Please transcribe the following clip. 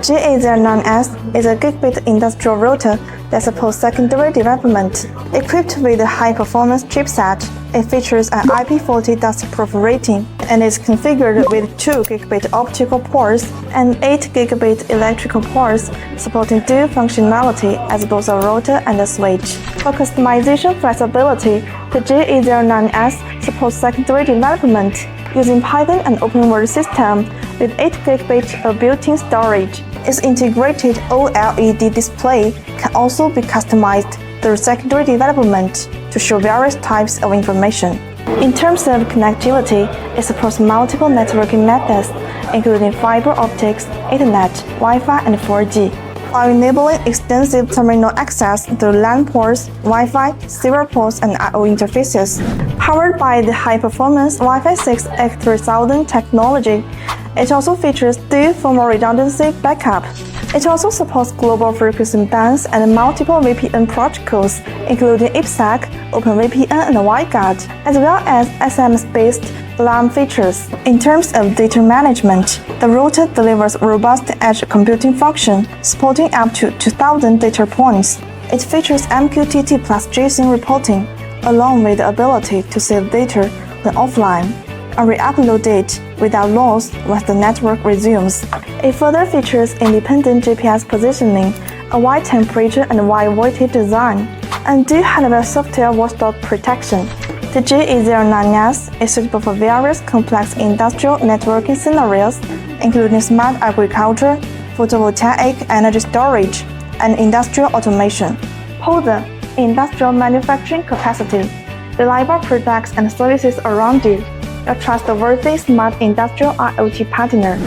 G809s is a gigabit industrial router that supports secondary development. Equipped with a high-performance chipset, it features an IP40 dust-proof rating and is configured with 2 gigabit optical ports and 8 gigabit electrical ports, supporting dual functionality as both a router and a switch. For customization flexibility, the G809s supports secondary development using Python and OpenWrt system with 8 gigabit of built-in storage. Its integrated OLED display can also be customized through secondary development to show various types of information. In terms of connectivity, it supports multiple networking methods, including fiber optics, Ethernet, Wi-Fi, and 4G, while enabling extensive terminal access through LAN ports, Wi-Fi, serial ports, and I/O interfaces. Powered by the high-performance Wi-Fi 6 X3000 technology, it also features dual thermal redundancy backup. It also supports global frequency bands and multiple VPN protocols, including IPsec, OpenVPN, and WireGuard, as well as SMS-based alarm features. In terms of data management, the router delivers robust edge computing function, supporting up to 2,000 data points. It features MQTT+JSON reporting, along with the ability to save data when offline and re-upload it without loss once the network resumes. It further features independent GPS positioning, a wide temperature and wide voltage design, and dual hardware software watchdog protection. The G809s is suitable for various complex industrial networking scenarios, including smart agriculture, photovoltaic energy storage, and industrial automation. PUSR Industrial Manufacturing Capacity, reliable products and services around you. Your trustworthy smart industrial IoT partner.